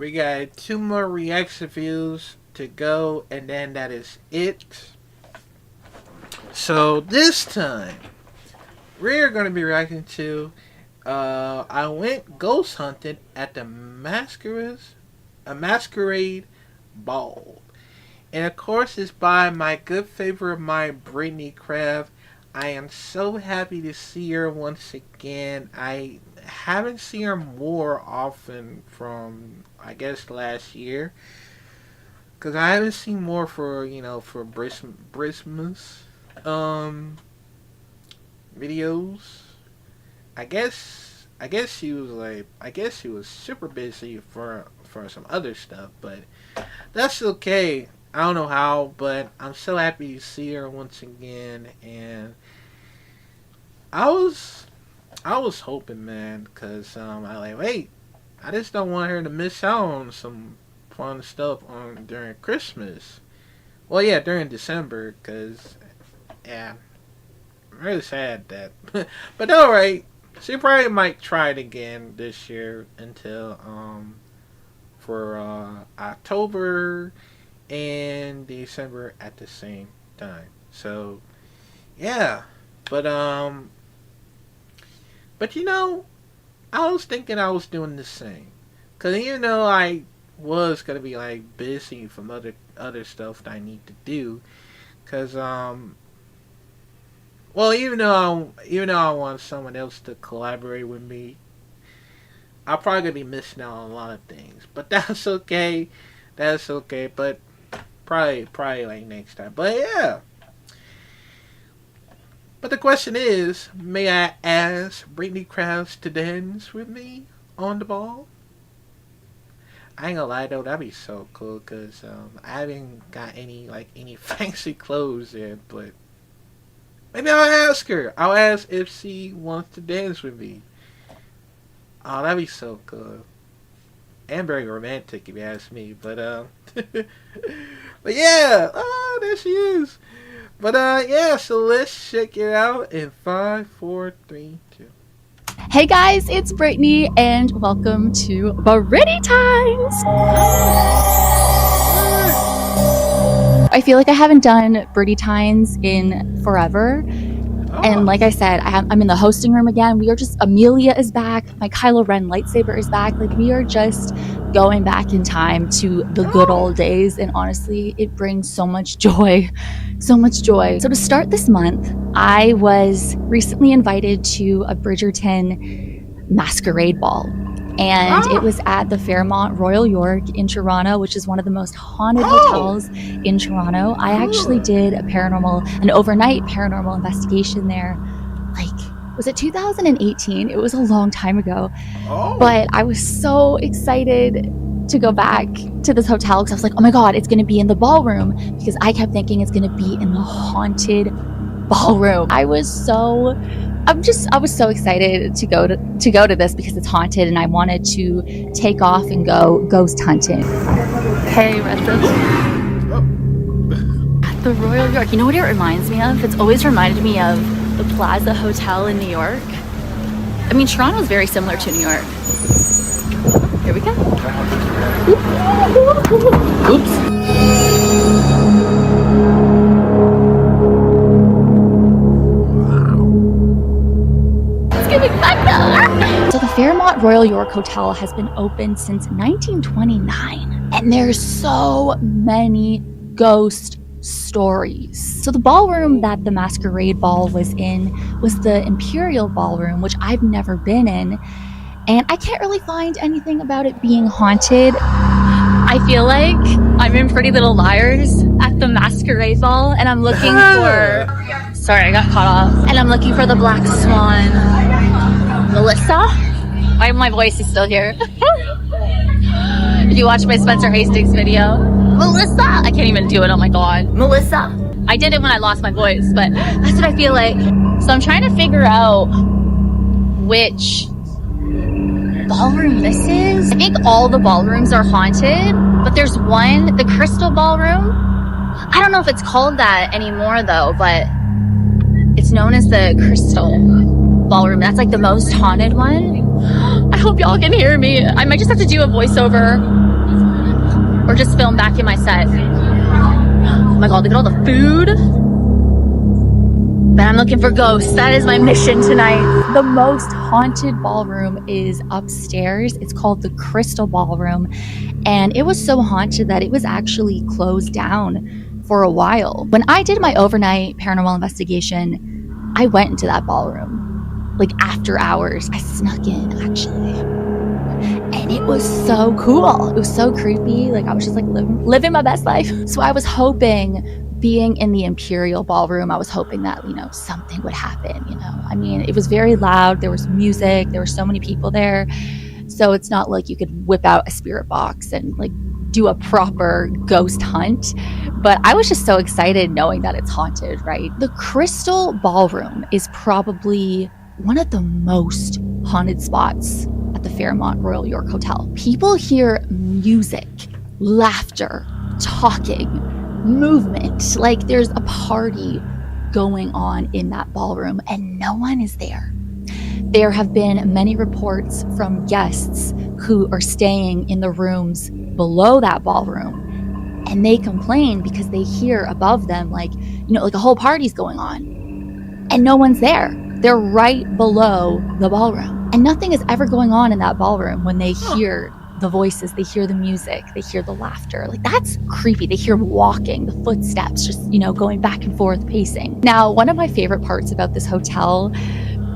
We got two more reaction views to go, and then that is it. So this time, we're going to be reacting to I went ghost hunting at the Masquerade Ball. And of course, it's by my good favorite of mine, Brittany Craft. I am so happy to see her once again. I haven't seen her more often from, I guess, last year. Because I haven't seen more for, for Brismas videos. I guess she was super busy for some other stuff, but that's okay. I don't know how, but I'm so happy to see her once again, and I was hoping, man, cause wait, I just don't want her to miss out on some fun stuff during Christmas. Well, yeah, during December, cause yeah, I'm really sad that, but alright, she probably might try it again this year until for October and December at the same time. So yeah, but I was thinking I was doing the same, cause even though I was gonna be like busy from other stuff that I need to do, cause well, even though I want someone else to collaborate with me, I'll probably gonna be missing out on a lot of things, but that's okay. That's okay, but probably like next time. But yeah. But the question is, may I ask Brittany Krause to dance with me on the ball? I ain't gonna lie though, that'd be so cool, cause I haven't got any fancy clothes yet, but maybe I'll ask her. I'll ask if she wants to dance with me. Oh, that'd be so cool. And very romantic if you ask me, but but yeah, oh, there she is. But yeah, so let's check it out in 5, 4, 3, 2. Hey guys, it's Brittany, and welcome to Brittany Times. I feel like I haven't done Brittany Times in forever. And like I said, I'm in the hosting room again. We are just, Amelia is back. My Kylo Ren lightsaber is back. Like, we are just going back in time to the good old days. And honestly, it brings so much joy. So much joy. So to start this month, I was recently invited to a Bridgerton Masquerade Ball. And it was at the Fairmont Royal York in Toronto, which is one of the most haunted hotels in Toronto. I actually did an overnight paranormal investigation there. Like, was it 2018? It was a long time ago. But I was so excited to go back to this hotel because I was like, oh my God, it's going to be in the ballroom, because I kept thinking it's going to be in the haunted ballroom. I was so excited to go to this because it's haunted, and I wanted to take off and go ghost hunting. Hey, we're at the Royal York. You know what it reminds me of? It's always reminded me of the Plaza Hotel in New York. I mean, Toronto's very similar to New York. Here we go. Oops. So the Fairmont Royal York Hotel has been open since 1929, and there's so many ghost stories. So the ballroom that the Masquerade Ball was in was the Imperial Ballroom, which I've never been in, and I can't really find anything about it being haunted. I feel like I'm in Pretty Little Liars at the Masquerade Ball, and I'm looking for... Sorry, I got caught off. And I'm looking for the Black Swan. Melissa? My voice is still here. If you watch my Spencer Hastings video. Melissa! I can't even do it, oh my God. Melissa! I did it when I lost my voice, but that's what I feel like. So I'm trying to figure out which ballroom this is. I think all the ballrooms are haunted, but there's one, the Crystal Ballroom. I don't know if it's called that anymore though, but it's known as the Crystal Ballroom. That's like the most haunted one. I hope y'all can hear me. I might just have to do a voiceover or just film back in my set. Oh my god, look at all the food. But I'm looking for ghosts. That is my mission tonight. The most haunted ballroom is upstairs. It's called the Crystal Ballroom. And it was so haunted that it was actually closed down for a while. When I did my overnight paranormal investigation, I went into that ballroom. Like after hours, I snuck in actually. And it was so cool. It was so creepy. Like I was just like living my best life. So I was hoping, being in the Imperial Ballroom, I was hoping that, something would happen, I mean, it was very loud. There was music. There were so many people there. So it's not like you could whip out a spirit box and like do a proper ghost hunt. But I was just so excited knowing that it's haunted, right? The Crystal Ballroom is probably one of the most haunted spots at the Fairmont Royal York Hotel. People hear music, laughter, talking, movement, like there's a party going on in that ballroom and no one is there. There have been many reports from guests who are staying in the rooms below that ballroom, and they complain because they hear above them like a whole party's going on and no one's there. They're right below the ballroom and nothing is ever going on in that ballroom. When they hear the voices, they hear the music, they hear the laughter. Like that's creepy. They hear walking, the footsteps, just, going back and forth, pacing. Now, one of my favorite parts about this hotel,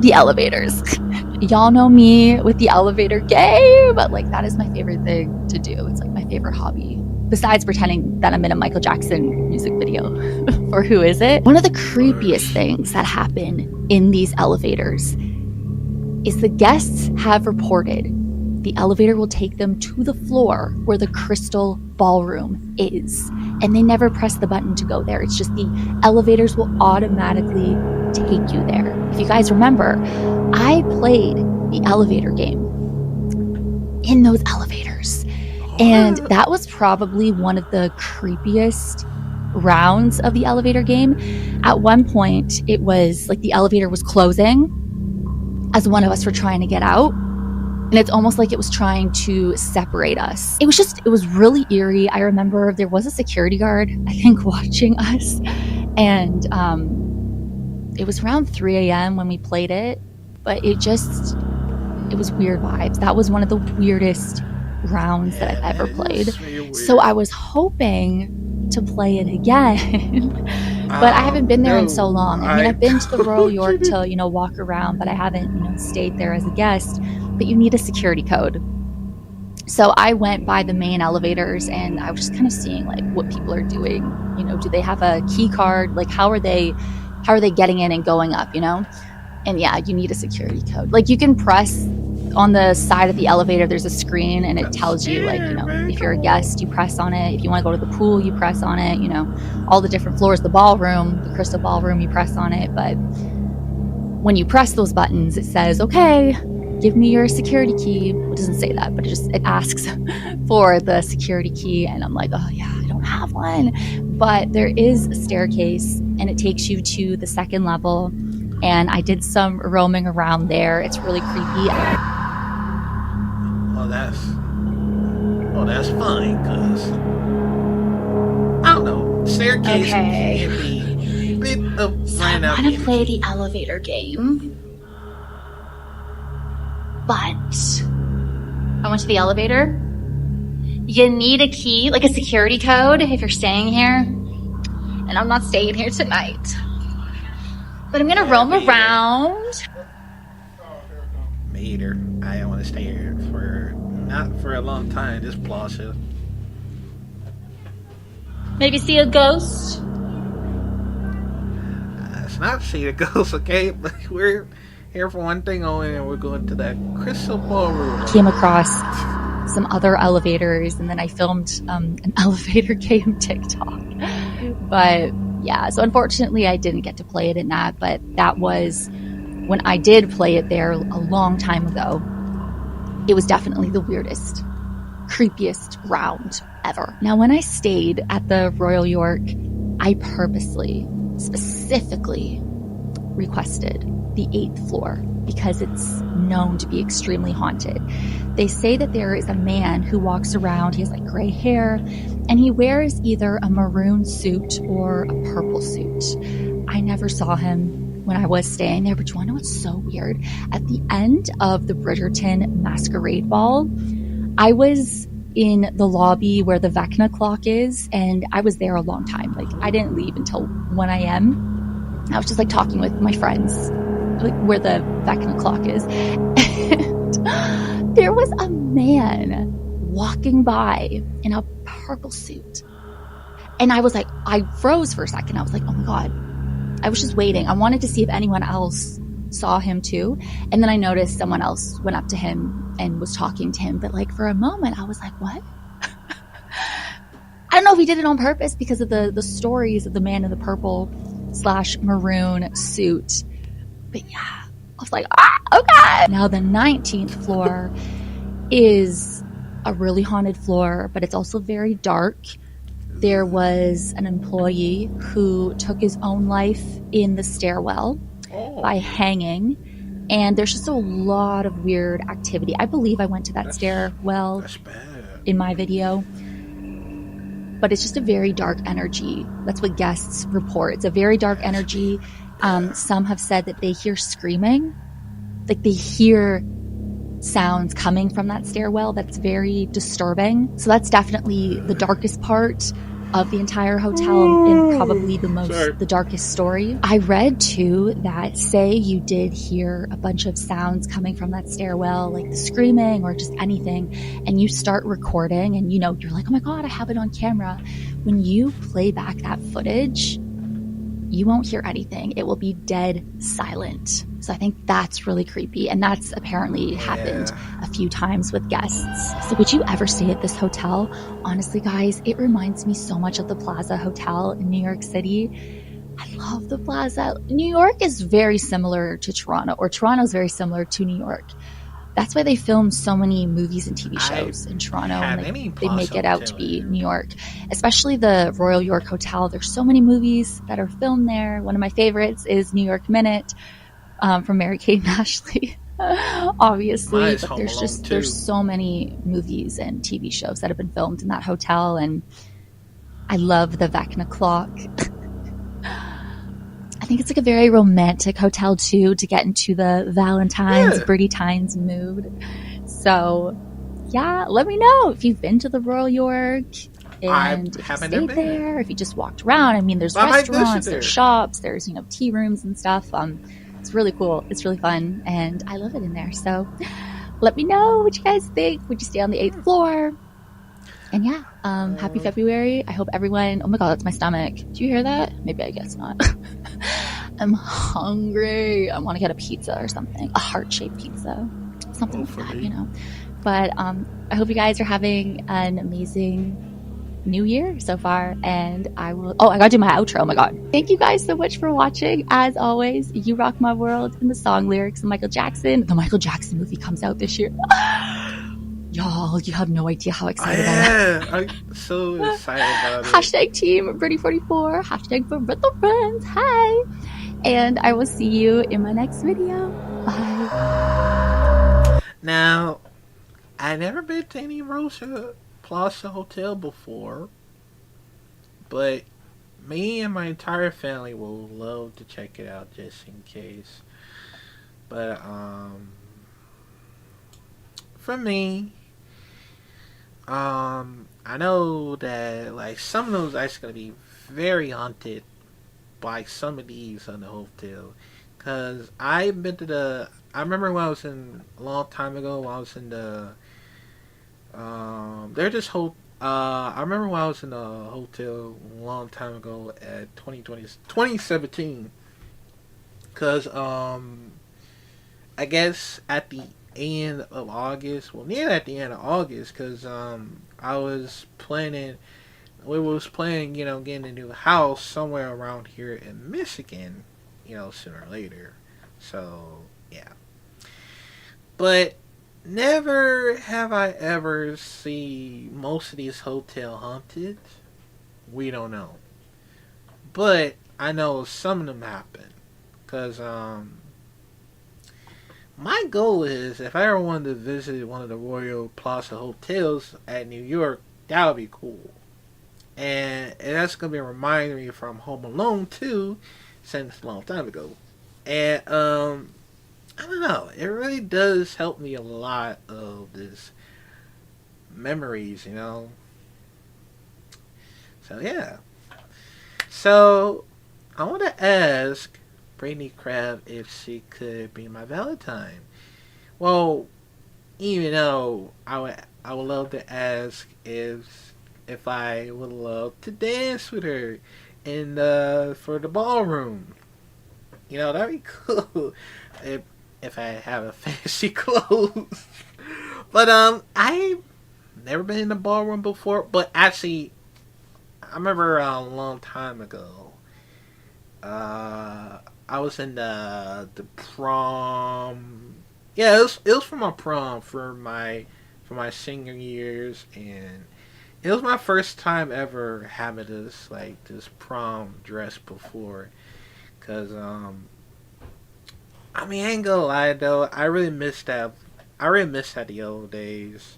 the elevators. Y'all know me with the elevator game, but like that is my favorite thing to do. It's like my favorite hobby. Besides pretending that I'm in a Michael Jackson music video for Who Is It? One of the creepiest things that happen in these elevators is the guests have reported the elevator will take them to the floor where the Crystal Ballroom is. And they never press the button to go there. It's just the elevators will automatically take you there. If you guys remember, I played the elevator game in those elevators. And that was probably one of the creepiest rounds of the elevator game. At one point, it was like the elevator was closing as one of us were trying to get out. And it's almost like it was trying to separate us. It was really eerie. I remember there was a security guard, I think, watching us. And it was around 3 a.m. when we played it. But it was weird vibes. That was one of the weirdest rounds that I've ever played. So I was hoping to play it again. But I haven't been there in so long. I mean, I've been to the Royal York to, walk around, but I haven't, stayed there as a guest. But you need a security code. So I went by the main elevators and I was just kind of seeing like what people are doing. Do they have a key card? Like how are they getting in and going up, And yeah, you need a security code. Like you can press on the side of the elevator, there's a screen and it tells you like, if you're a guest, you press on it. If you want to go to the pool, you press on it, all the different floors, the ballroom, the Crystal Ballroom, you press on it. But when you press those buttons, it says, okay, give me your security key. It doesn't say that, but it asks for the security key. And I'm like, oh yeah, I don't have one. But there is a staircase and it takes you to the second level. And I did some roaming around there. It's really creepy. That's fine, cause I don't know. Staircase can be a bit of so I want to play the elevator game. But I went to the elevator. You need a key, like a security code if you're staying here. And I'm not staying here tonight. But I'm going to roam around. Me either. I don't want to stay here not for a long time, just plaza. Maybe see a ghost? It's not see a ghost, okay? But we're here for one thing only, and we're going to that Crystal Ballroom. Came across some other elevators, and then I filmed an elevator game TikTok. But yeah, so unfortunately I didn't get to play it in that, but that was when I did play it there a long time ago. It was definitely the weirdest, creepiest round ever. Now, when I stayed at the Royal York, I purposely, specifically requested the 8th floor because it's known to be extremely haunted. They say that there is a man who walks around, he has like gray hair, and he wears either a maroon suit or a purple suit. I never saw him when I was staying there, but you wanna know what's so weird? At the end of the Bridgerton Masquerade Ball, I was in the lobby where the Vecna clock is, and I was there a long time. Like, I didn't leave until 1 a.m. I was just like talking with my friends, like where the Vecna clock is. And there was a man walking by in a purple suit. And I was like, I froze for a second. I was like, oh my God. I was just waiting. I wanted to see if anyone else saw him too. And then I noticed someone else went up to him and was talking to him. But like for a moment, I was like, what? I don't know if he did it on purpose because of the stories of the man in the purple / maroon suit. But yeah, I was like, okay. Now the 19th floor is a really haunted floor, but it's also very dark. There was an employee who took his own life in the stairwell by hanging. And there's just a lot of weird activity. I believe I went to that stairwell in my video. But it's just a very dark energy. That's what guests report. It's a very dark energy. Some have said that they hear screaming. Like they hear sounds coming from that stairwell. That's very disturbing. So that's definitely the darkest part of the entire hotel and probably the darkest story. I read too that say you did hear a bunch of sounds coming from that stairwell, like the screaming or just anything, and you start recording and you're like, oh my God, I have it on camera. When you play back that footage, you won't hear anything. It will be dead silent. So I think that's really creepy. And that's apparently happened a few times with guests. So would you ever stay at this hotel? Honestly, guys, it reminds me so much of the Plaza Hotel in New York City. I love the Plaza. New York is very similar to Toronto, or Toronto is very similar to New York. That's why they film so many movies and TV shows in Toronto, and they make it out to be New York. Especially the Royal York Hotel. There's so many movies that are filmed there. One of my favorites is New York Minute from Mary-Kate and Ashley, obviously. But there's so many movies and TV shows that have been filmed in that hotel, and I love the Vecna clock. I think it's like a very romantic hotel too, to get into the Valentine's, Birdie Tines mood. So yeah, let me know if you've been to the Royal York and if you stayed there, if you just walked around. I mean, there's restaurants, there's shops, there's tea rooms and stuff. It's really cool. It's really fun, and I love it in there. So let me know what you guys think. Would you stay on the 8th floor? And yeah, happy February. I hope everyone, oh my God, that's my stomach. Do you hear that? Maybe, I guess not. I'm hungry. I want to get a pizza or something, a heart-shaped pizza, something like that, But I hope you guys are having an amazing new year so far, and I gotta do my outro. Oh my God. Thank you guys so much for watching. As always, you rock my world, and the song lyrics of Michael Jackson. The Michael Jackson movie comes out this year. Y'all, you have no idea how excited I am. I'm so excited about it. Hashtag team Birdie44, hashtag for Brittle Friends. Hi. And I will see you in my next video. Bye. Now, I never been to any Rosa Plaza Hotel before, but me and my entire family will love to check it out just in case. But for me, I know that like some of those actually gonna be very haunted by some of these on the hotel, cause I've been to I remember when I was in a long time ago. When I was in the they're just hope. I remember when I was in the hotel a long time ago at 2017, cause I guess at the end of August, near at the end of August, because I was planning, getting a new house somewhere around here in Michigan, sooner or later. So, yeah. But never have I ever seen most of these hotel haunted. We don't know. But I know some of them happen. Because, my goal is if I ever wanted to visit one of the Royal Plaza hotels at New York, that would be cool. And that's gonna be reminding me from Home Alone 2, since a long time ago. And I don't know, it really does help me a lot of this memories, you know. So yeah. So I want to ask Brittany Crab if she could be my Valentine. Well, even though I would love to ask if I would love to dance with her in the for the ballroom. You know, that'd be cool if if I have a fancy clothes. But I've never been in the ballroom before. But actually, I remember a long time ago. I was in the prom. Yeah, it was for my prom for my senior years, and it was my first time ever having this prom dress before. Cause I mean I ain't gonna lie though, I really missed that. I really missed that the old days,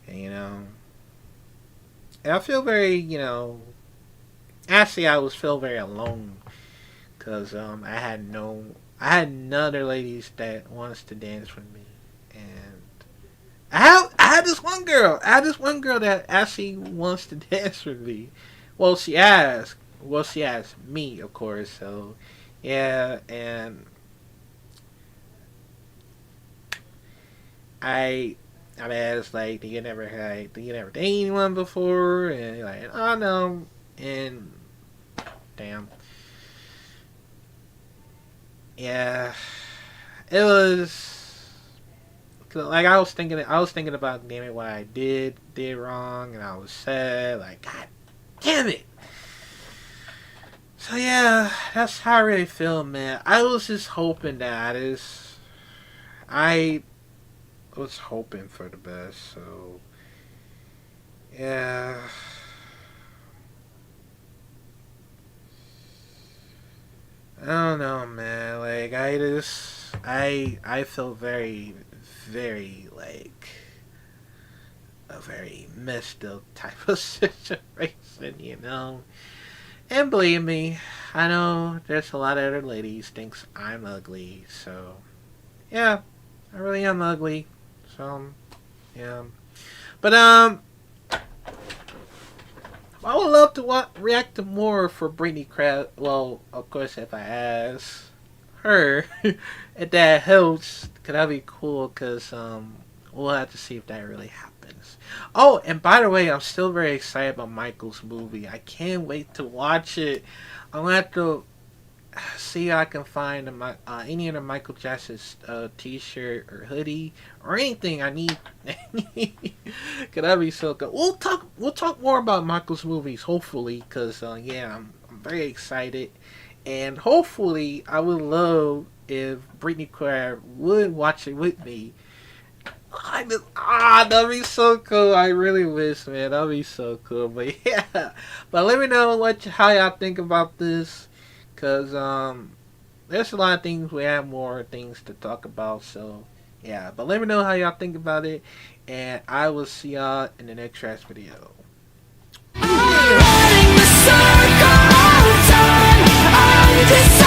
and, and I feel very actually I was feel very alone because I had none other ladies that wants to dance with me, and I had this one girl. I had this one girl that actually wants to dance with me. Well, she asked. Well, she asked me, of course. So, yeah, and I I asked like, do you never date anyone before? And like, oh no, and damn, yeah, it was like I was thinking about damn it what I did wrong, and I was sad like God damn it. So yeah, that's how I really feel, man. I was just hoping that I was hoping for the best. So yeah, I don't know, man. Like I feel very very like a very messed up type of situation, you know. And believe me, I know there's a lot of other ladies thinks I'm ugly, so yeah, I really am ugly. So yeah, but I would love to react to more for Brittany Crab. Well, of course, if I ask her, if that helps, could that be cool? Cause we'll have to see if that really happens. Oh, and by the way, I'm still very excited about Michael's movie. I can't wait to watch it. I'm gonna have to see if I can find any of the Michael Jackson's T-shirt or hoodie or anything I need. Could that be so good? We'll talk more about Michael's movies hopefully, cause yeah, I'm very excited, and hopefully I would love if Brittany Clare would watch it with me. That'd be so cool. I really wish, man. That'd be so cool. But yeah, but let me know how y'all think about this, cause there's a lot of things we have more things to talk about. So yeah, but let me know how y'all think about it, and I will see y'all in the next trash video. Running the circle of time, I'm